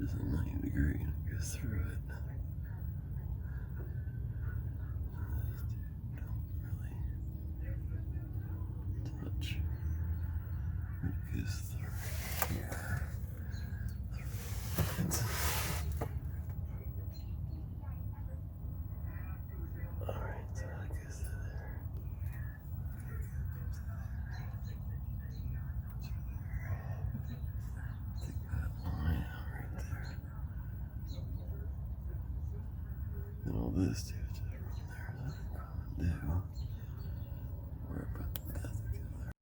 is a 90 degree and it goes through it. Don't really touch. It goes through here. Alright, so that goes through there. Take that line out right there. And all this too.